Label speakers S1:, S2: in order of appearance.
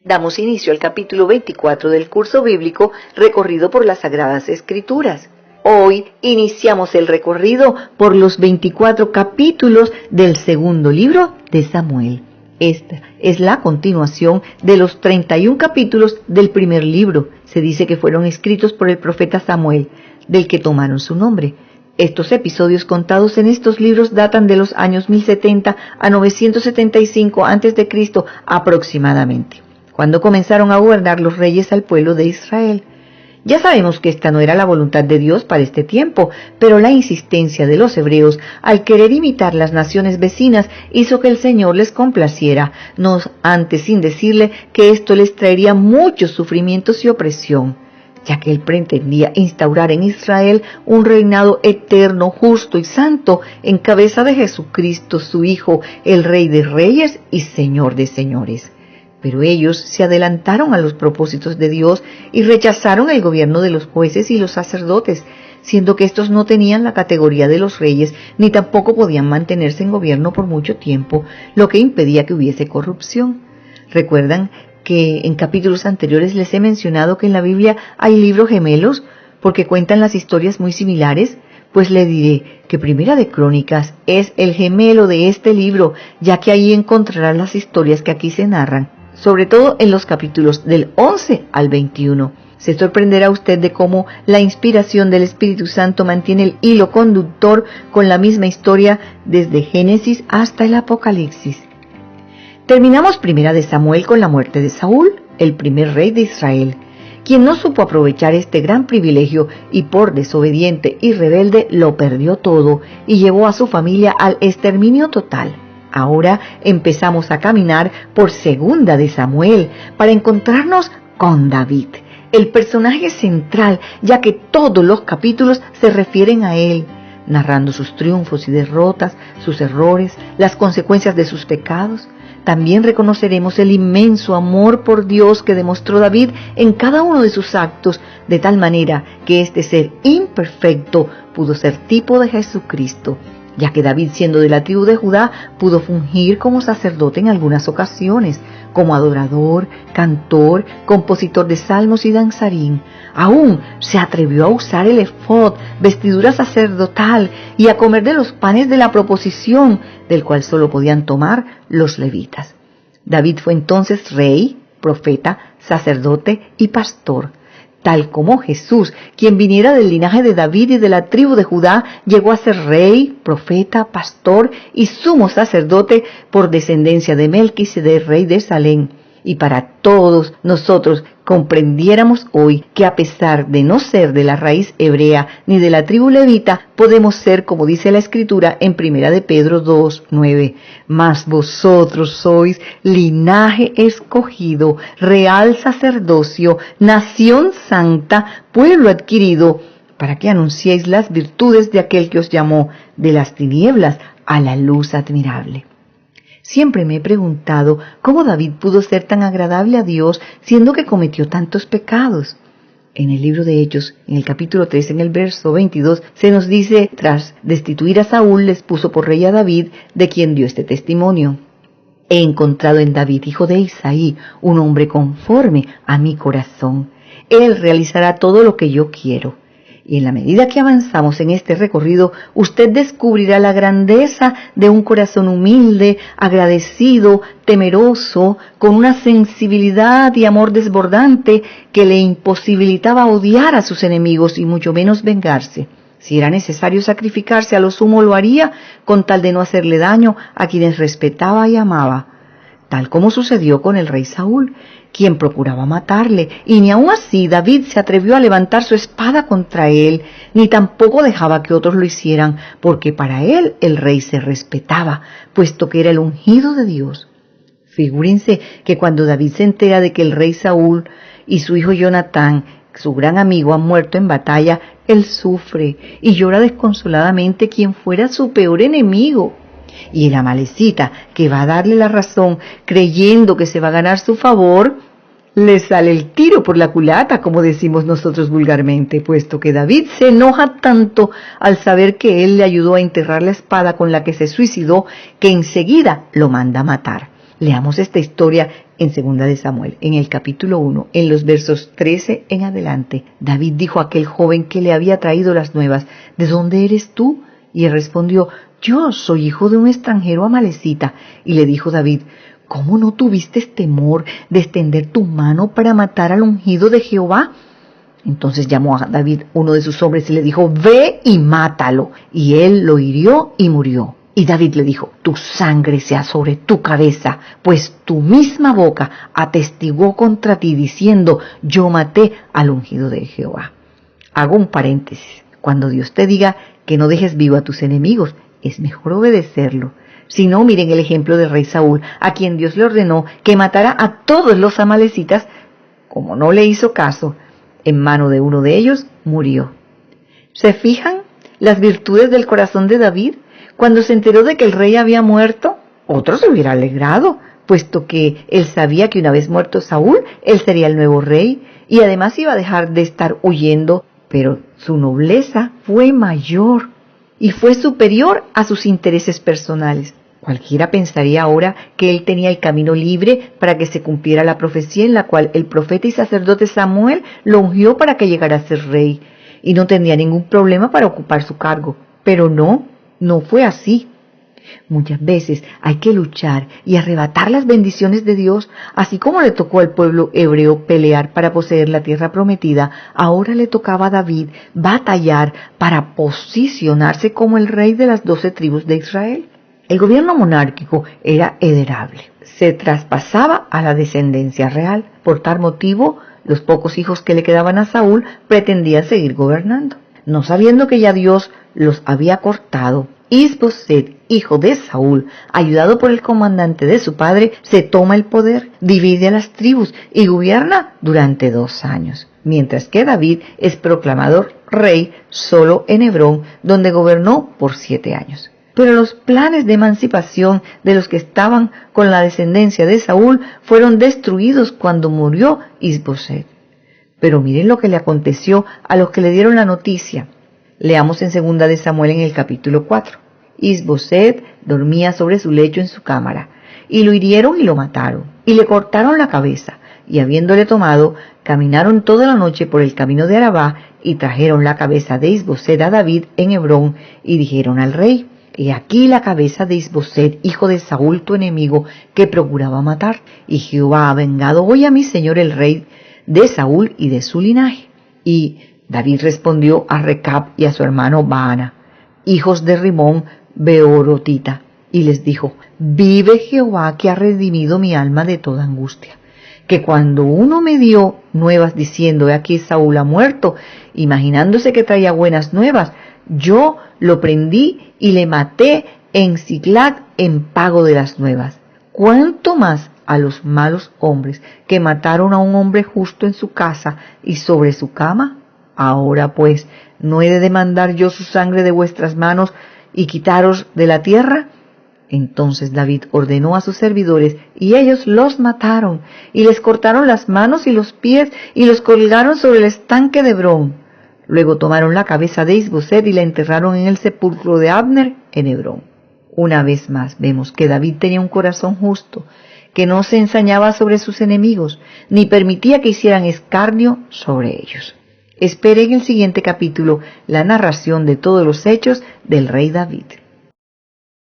S1: Damos inicio al capítulo 24 del curso bíblico Recorrido por las Sagradas Escrituras. Hoy iniciamos el recorrido por los 24 capítulos del segundo libro de Samuel. Esta es la continuación de los 31 capítulos del primer libro. Se dice que fueron escritos por el profeta Samuel, del que tomaron su nombre. Estos episodios contados en estos libros datan de los años 1070 a 975 a.C. aproximadamente, cuando comenzaron a gobernar los reyes al pueblo de Israel. Ya sabemos que esta no era la voluntad de Dios para este tiempo, pero la insistencia de los hebreos al querer imitar las naciones vecinas hizo que el Señor les complaciera, no antes sin decirle que esto les traería muchos sufrimientos y opresión, ya que Él pretendía instaurar en Israel un reinado eterno, justo y santo, en cabeza de Jesucristo, su Hijo, el Rey de Reyes y Señor de Señores. Pero ellos se adelantaron a los propósitos de Dios y rechazaron el gobierno de los jueces y los sacerdotes, siendo que estos no tenían la categoría de los reyes, ni tampoco podían mantenerse en gobierno por mucho tiempo, lo que impedía que hubiese corrupción. ¿Recuerdan que en capítulos anteriores les he mencionado que en la Biblia hay libros gemelos porque cuentan las historias muy similares? Pues le diré que Primera de Crónicas es el gemelo de este libro, ya que ahí encontrará las historias que aquí se narran, sobre todo en los capítulos del 11 al 21. Se sorprenderá usted de cómo la inspiración del Espíritu Santo mantiene el hilo conductor con la misma historia desde Génesis hasta el Apocalipsis. Terminamos Primera de Samuel con la muerte de Saúl, el primer rey de Israel, quien no supo aprovechar este gran privilegio y por desobediente y rebelde lo perdió todo y llevó a su familia al exterminio total. Ahora empezamos a caminar por Segunda de Samuel para encontrarnos con David, el personaje central, ya que todos los capítulos se refieren a él, narrando sus triunfos y derrotas, sus errores, las consecuencias de sus pecados. También reconoceremos el inmenso amor por Dios que demostró David en cada uno de sus actos, de tal manera que este ser imperfecto pudo ser tipo de Jesucristo, ya que David, siendo de la tribu de Judá, pudo fungir como sacerdote en algunas ocasiones, como adorador, cantor, compositor de salmos y danzarín. Aún se atrevió a usar el efod, vestidura sacerdotal, y a comer de los panes de la proposición, del cual solo podían tomar los levitas. David fue entonces rey, profeta, sacerdote y pastor. Tal como Jesús, quien viniera del linaje de David y de la tribu de Judá, llegó a ser rey, profeta, pastor y sumo sacerdote por descendencia de Melquisedec, rey de Salem. Y para todos nosotros comprendiéramos hoy que a pesar de no ser de la raíz hebrea ni de la tribu levita, podemos ser, como dice la Escritura en Primera de Pedro 2:9, mas vosotros sois linaje escogido, real sacerdocio, nación santa, pueblo adquirido, para que anunciéis las virtudes de aquel que os llamó de las tinieblas a la luz admirable. Siempre me he preguntado cómo David pudo ser tan agradable a Dios, siendo que cometió tantos pecados. En el libro de Hechos, en el capítulo 3, en el verso 22, se nos dice: tras destituir a Saúl, les puso por rey a David, de quien dio este testimonio: he encontrado en David, hijo de Isaí, un hombre conforme a mi corazón. Él realizará todo lo que yo quiero. Y en la medida que avanzamos en este recorrido, usted descubrirá la grandeza de un corazón humilde, agradecido, temeroso, con una sensibilidad y amor desbordante que le imposibilitaba odiar a sus enemigos y mucho menos vengarse. Si era necesario sacrificarse, a lo sumo lo haría con tal de no hacerle daño a quienes respetaba y amaba, tal como sucedió con el rey Saúl, quien procuraba matarle, y ni aun así David se atrevió a levantar su espada contra él, ni tampoco dejaba que otros lo hicieran, porque para él el rey se respetaba, puesto que era el ungido de Dios. Figúrense que cuando David se entera de que el rey Saúl y su hijo Jonatán, su gran amigo, han muerto en batalla, él sufre y llora desconsoladamente quien fuera su peor enemigo. Y el amalecita, que va a darle la razón, creyendo que se va a ganar su favor, le sale el tiro por la culata, como decimos nosotros vulgarmente, puesto que David se enoja tanto al saber que él le ayudó a enterrar la espada con la que se suicidó, que enseguida lo manda a matar. Leamos esta historia en 2 de Samuel, en el capítulo 1, en los versos 13 en adelante. David dijo a aquel joven que le había traído las nuevas: ¿de dónde eres tú? Y él respondió: yo soy hijo de un extranjero amalecita. Y le dijo David: ¿cómo no tuviste temor de extender tu mano para matar al ungido de Jehová? Entonces llamó a David uno de sus hombres y le dijo: ve y mátalo. Y él lo hirió y murió. Y David le dijo: tu sangre sea sobre tu cabeza, pues tu misma boca atestiguó contra ti diciendo: yo maté al ungido de Jehová. Hago un paréntesis. Cuando Dios te diga que no dejes vivo a tus enemigos, es mejor obedecerlo. Si no, miren el ejemplo del rey Saúl, a quien Dios le ordenó que matara a todos los amalecitas. Como no le hizo caso, en mano de uno de ellos murió. ¿Se fijan las virtudes del corazón de David? Cuando se enteró de que el rey había muerto, otro se hubiera alegrado, puesto que él sabía que una vez muerto Saúl, él sería el nuevo rey, y además iba a dejar de estar huyendo, pero su nobleza fue mayor y fue superior a sus intereses personales. Cualquiera pensaría ahora que él tenía el camino libre para que se cumpliera la profecía en la cual el profeta y sacerdote Samuel lo ungió para que llegara a ser rey, y no tendría ningún problema para ocupar su cargo. Pero no fue así. Muchas veces hay que luchar y arrebatar las bendiciones de Dios, así como le tocó al pueblo hebreo pelear para poseer la tierra prometida. Ahora le tocaba a David batallar para posicionarse como el rey de las 12 tribus de Israel. El gobierno monárquico era heredable, se traspasaba a la descendencia real. Por tal motivo, los pocos hijos que le quedaban a Saúl pretendían seguir gobernando. No sabiendo que ya Dios los había cortado, Is-Boset, hijo de Saúl, ayudado por el comandante de su padre, se toma el poder, divide a las tribus y gobierna durante 2 años, mientras que David es proclamado rey solo en Hebrón, donde gobernó por 7 años. Pero los planes de emancipación de los que estaban con la descendencia de Saúl fueron destruidos cuando murió Is-Boset. Pero miren lo que le aconteció a los que le dieron la noticia. Leamos en 2 de Samuel en el capítulo 4. Is-Boset dormía sobre su lecho en su cámara, y lo hirieron y lo mataron, y le cortaron la cabeza, y habiéndole tomado, caminaron toda la noche por el camino de Arabá, y trajeron la cabeza de Is-Boset a David en Hebrón, y dijeron al rey: he aquí la cabeza de Is-Boset, hijo de Saúl tu enemigo, que procuraba matar, y Jehová ha vengado hoy a mi señor el rey de Saúl y de su linaje. Y David respondió a Recab y a su hermano Baana, hijos de Rimón Beorotita, y les dijo: vive Jehová, que ha redimido mi alma de toda angustia, que cuando uno me dio nuevas diciendo: he aquí Saúl ha muerto, imaginándose que traía buenas nuevas, yo lo prendí y le maté en Siclag en pago de las nuevas. ¿Cuánto más a los malos hombres que mataron a un hombre justo en su casa y sobre su cama? Ahora pues, ¿no he de demandar yo su sangre de vuestras manos y quitaros de la tierra? Entonces David ordenó a sus servidores, y ellos los mataron, y les cortaron las manos y los pies, y los colgaron sobre el estanque de Hebrón. Luego tomaron la cabeza de Is-Boset y la enterraron en el sepulcro de Abner en Hebrón. Una vez más vemos que David tenía un corazón justo, que no se ensañaba sobre sus enemigos, ni permitía que hicieran escarnio sobre ellos. Espere en el siguiente capítulo la narración de todos los hechos del rey David.